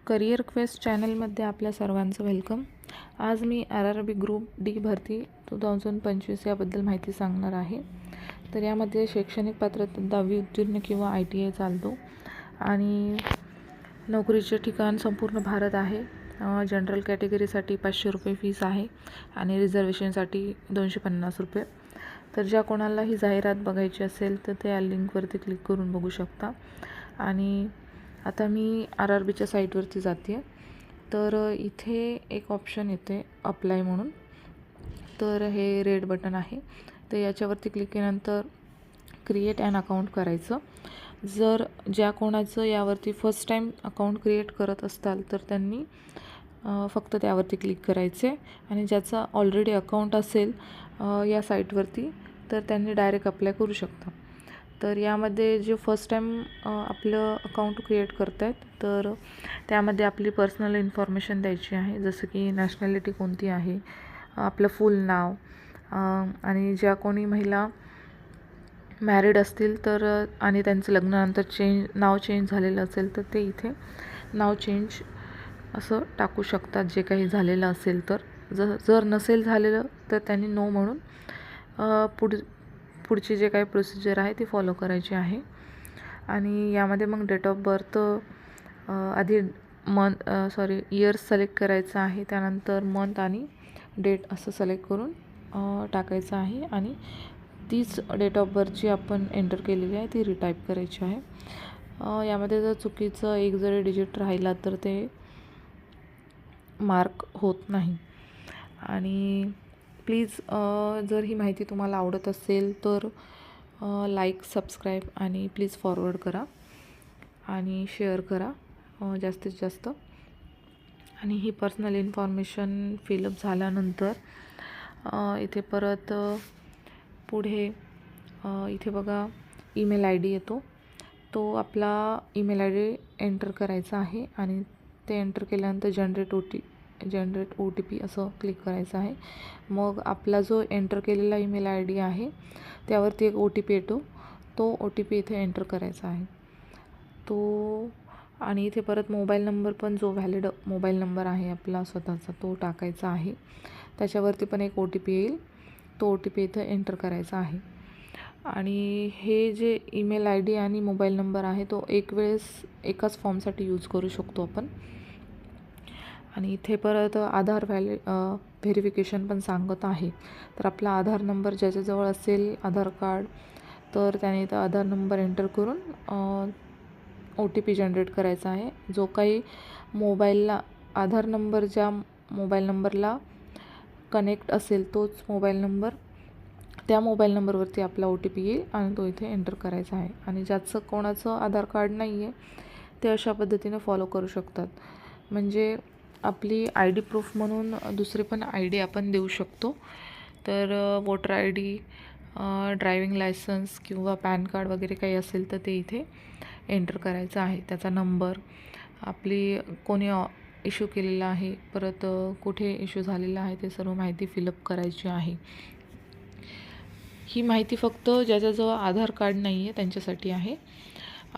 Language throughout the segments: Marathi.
करिअर क्वेस्ट चॅनलमध्ये आपल्या सर्वांचं वेलकम. आज मी RRB ग्रुप डी भरती 2025 याबद्दल माहिती सांगणार आहे. तर यामध्ये शैक्षणिक पात्रता 10वी उत्तीर्ण किंवा ITI चालतो आणि नोकरीचे ठिकाण संपूर्ण भारत आहे. जनरल कॅटेगरीसाठी 500 रुपये फीस आहे आणि रिझर्वेशनसाठी 250 रुपये. तर ज्या कोणाला ही जाहिरात बघायची असेल तर त्या लिंकवरती क्लिक करून बघू शकता. आणि आता मी RRBच्या साईटवरती जाते आहे. तर इथे एक ऑप्शन येते अप्लाय म्हणून. तर हे रेड बटन आहे, तर याच्यावरती क्लिक केल्यानंतर क्रिएट ॲन अकाउंट करायचं. जर ज्या कोणाचं यावरती फर्स्ट टाईम अकाउंट क्रिएट करत असताल तर त्यांनी फक्त त्यावरती क्लिक करायचे आणि ज्याचं ऑलरेडी अकाउंट असेल या साईटवरती तर त्यांनी डायरेक्ट अप्लाय करू शकता. तर यामध्ये जे फर्स्ट टाईम आपलं अकाउंट क्रिएट करत आहेत तर त्यामध्ये आपली पर्सनल इन्फॉर्मेशन द्यायची आहे, जसं की नॅशनॅलिटी कोणती आहे, आपलं फुल नाव, आणि ज्या कोणी महिला मॅरिड असतील तर आणि त्यांचं लग्नानंतर नाव चेंज झालेलं असेल तर ते इथे नाव चेंज असं टाकू शकतात जे काही झालेलं असेल तर. जर नसेल झालेलं तर त्यांनी नो म्हणून पुढची जे काही प्रोसिजर आहे ती फॉलो करायची आहे. आणि यामध्ये मग डेट ऑफ बर्थ आधी इयर्स सिलेक्ट करायचं आहे, त्यानंतर मंथ आणि डेट असं सिलेक्ट करून टाकायचं आहे आणि तीच डेट ऑफ बर्थ जी आपण एंटर केलेली आहे ती रिटाईप करायची आहे. यामध्ये जर चुकीचं एक जरी डिजिट राहिला तर ते मार्क होत नाही. आणि प्लीज जर ही माहिती तुम्हाला आवडत असेल तर लाईक, सबस्क्राईब आणि प्लीज फॉरवर्ड करा आणि शेअर करा जास्तीत जास्त. आणि ही पर्सनल इन्फॉर्मेशन फिलअप झाल्यानंतर इथे परत पुढे इथे बघा ईमेल ID येतो, तो आपला ईमेल ID एंटर करायचा आहे आणि ते एंटर केल्यानंतर जनरेट OTP असं क्लिक करायचं आहे. मग आपला जो एंटर केलेला ईमेल ID आहे त्यावरती एक OTP येतो, तो OTP इथे एंटर करायचा आहे तो. आणि इथे परत मोबाईल नंबर पण जो व्हॅलिड मोबाईल नंबर आहे आपला स्वतःचा तो टाकायचा आहे. त्याच्यावरती पण एक OTP येईल, तो OTP इथं एंटर करायचा आहे. आणि हे जे ईमेल ID आणि मोबाईल नंबर आहे तो एक वेळेस एकाच फॉर्मसाठी यूज करू शकतो आपण. आणि इथे परत आधार व्हेरिफिकेशन पण सांगत आहे. तर आपला आधार नंबर ज्याच्याजवळ असेल आधार कार्ड तर त्याने इथं आधार नंबर एंटर करून OTP जनरेट करायचा आहे. जो काही मोबाईलला आधार नंबर ज्या मोबाईल नंबरला कनेक्ट असेल तोच मोबाईल नंबर, त्या मोबाईल नंबरवरती आपला OTP येईल आणि तो इथे एंटर करायचा आहे. आणि ज्याचं कोणाचं आधार कार्ड नाही आहे ते अशा पद्धतीने फॉलो करू शकतात. म्हणजे आपली ID प्रूफ म्हणून दुसरे पण ID आपण देऊ शकतो. तर वोटर ID, ड्रायविंग लायसन्स किंवा पॅन कार्ड वगैरे काही असेल तर ते इथे एंटर करायचं आहे. त्याचा नंबर, आपली कोणी इश्यू केलेला आहे, परत कुठे इश्यू झालेला आहे ते सर्व माहिती फिलअप करायची आहे. ही माहिती फक्त ज्याच्याजवळ आधार कार्ड नाही आहे त्यांच्यासाठी आहे.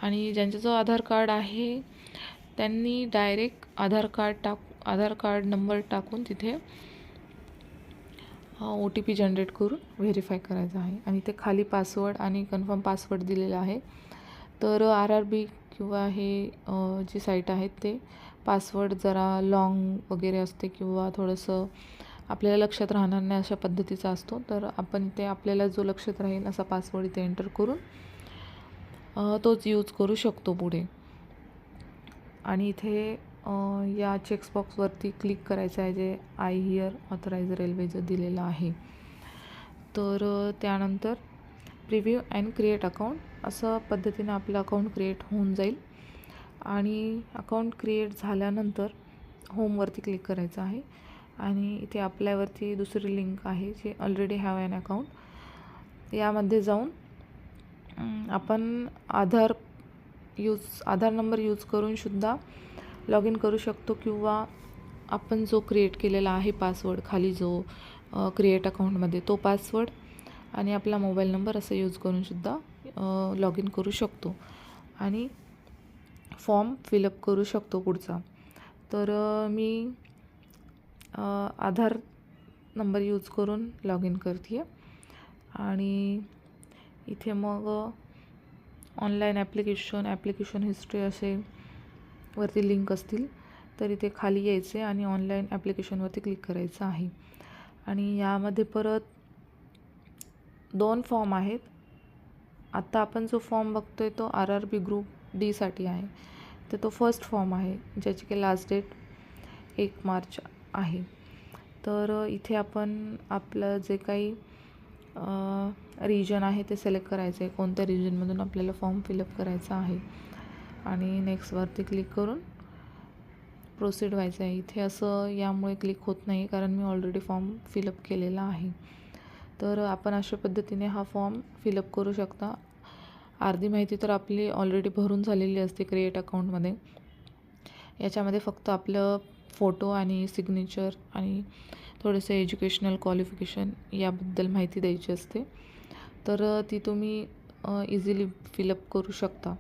आणि ज्यांच्याजवळ आधार कार्ड आहे त्यांनी डायरेक्ट आधार कार्ड नंबर टाकून तिथे OTP जनरेट करून व्हेरीफाय करायचा आहे. आणि ते खाली पासवर्ड आणि कन्फर्म पासवर्ड दिलेला आहे. तर RRB किंवा हे जी साईट आहेत ते पासवर्ड जरा लॉंग वगैरे असते किंवा थोडंसं आपल्याला लक्षात राहणार नाही अशा पद्धतीचा असतो. तर आपण ते आपल्याला जो लक्षात राहील असा पासवर्ड इथे एंटर करून तोच यूज करू शकतो पुढे. आणि इथे या चेक्सबॉक्सवरती क्लिक करायचं आहे जे आय हिअर ऑथराइज रेल्वेचं दिलेलं आहे. तर त्यानंतर प्रिव्ह्यू अँड क्रिएट अकाउंट असं पद्धतीनं आपलं अकाउंट क्रिएट होऊन जाईल. आणि अकाउंट क्रिएट झाल्यानंतर होमवरती क्लिक करायचं आहे आणि इथे अप्लायवरती दुसरी लिंक आहे जे ऑलरेडी हॅव ॲन अकाउंट. यामध्ये जाऊन आपण आधार नंबर यूज करून सुद्धा लॉग इन करू शकतो किंवा आपण जो क्रिएट केलेला आहे पासवर्ड खाली जो क्रिएट अकाउंटमध्ये तो पासवर्ड आणि आपला मोबाईल नंबर असं यूज करून सुद्धा लॉग इन करू शकतो आणि फॉर्म फिलअप करू शकतो पुढचा. तर मी आधार नंबर यूज करून लॉग इन करते आहे आणि इथे मग ऑनलाईन ॲप्लिकेशन हिस्ट्री असे वरती लिंक असतील तर इथे खाली यायचे आणि ऑनलाईन ॲप्लिकेशनवरती क्लिक करायचं आहे. आणि यामध्ये परत 2 फॉर्म आहेत. आत्ता आपण जो फॉर्म बघतो आहे तो RRB ग्रुप डीसाठी आहे. तर तो फर्स्ट फॉर्म आहे ज्याची की लास्ट डेट 1 मार्च आहे. तर इथे आपण आपलं जे काही रिजन आहे ते सिलेक्ट करायचं आहे, कोणत्या रिजनमधून आपल्याला फॉर्म फिलअप करायचा आहे आणि नेक्स्टवरती क्लिक करून प्रोसीड व्हायचं आहे. इथे असं यामुळे क्लिक होत नाही कारण मी ऑलरेडी फॉर्म फिलअप केलेला आहे. तर आपण अशा पद्धतीने हा फॉर्म फिलअप करू शकता. अर्धी माहिती तर आपली ऑलरेडी भरून झालेली असते क्रिएट अकाउंटमध्ये. याच्यामध्ये फक्त आपलं फोटो आणि सिग्नेचर आणि थोडेसे एज्युकेशनल क्वालिफिकेशन याबद्दल माहिती द्यायची असते. तर ती तुम्ही इझिली फिलअप करू शकता.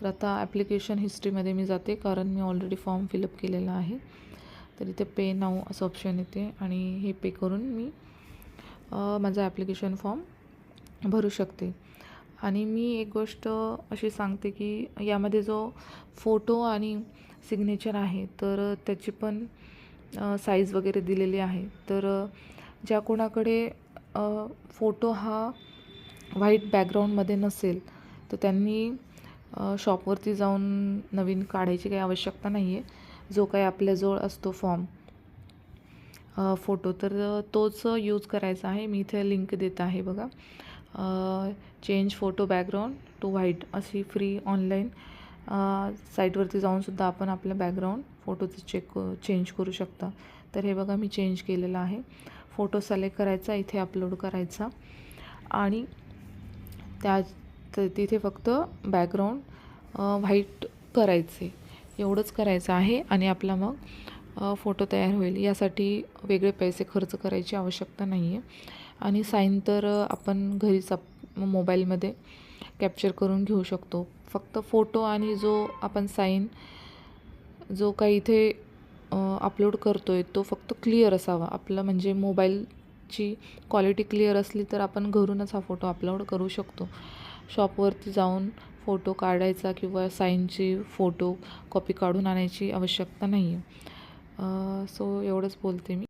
तर आता ॲप्लिकेशन हिस्ट्रीमध्ये मी जाते कारण मी ऑलरेडी फॉर्म फिलअप केलेला आहे. तर इथे पे नाऊ असं ऑप्शन येते आणि हे पे करून मी माझा ॲप्लिकेशन फॉर्म भरू शकते. आणि मी एक गोष्ट अशी सांगते की यामध्ये जो फोटो आणि सिग्नेचर आहे तर त्याची पण साईज वगैरे दिलेली आहे. तर ज्या कोणाकडे फोटो हा व्हाईट बॅकग्राऊंडमध्ये नसेल तर त्यांनी शॉपवरती जाऊन नवीन काढायची काही आवश्यकता नाही आहे. जो काही आपल्याजवळ असतो फॉर्म फोटो तर तोच यूज करायचा आहे. मी इथे लिंक देत आहे बघा. Change photo background to white अशी फ्री ऑनलाईन साईटवरती जाऊनसुद्धा आपण आपलं बॅकग्राऊंड फोटोचं चेंज करू शकता. तर हे बघा मी चेंज केलेलं आहे. फोटो सिलेक्ट करायचा, इथे अपलोड करायचा आणि तिथे फक्त बॅकग्राऊंड व्हाईट करायचे, एवढंच करायचं आहे आणि आपला मग फोटो तयार होईल. यासाठी वेगळे पैसे खर्च करायची आवश्यकता नाही आहे. आणि साईन तर आपण घरीच मोबाईलमध्ये कॅप्चर करून घेऊ शकतो. फक्त फोटो आणि जो आपण साईन जो काही इथे अपलोड करतो आहे तो फक्त क्लिअर असावा आपला. म्हणजे मोबाईलची क्वालिटी क्लिअर असली तर आपण घरूनच हा फोटो अपलोड करू शकतो. शॉपवरती जाऊन फोटो काढायचा किंवा साईनची फोटो कॉपी काढून आणायची आवश्यकता नाही आहे. सो एवढंच बोलते मी.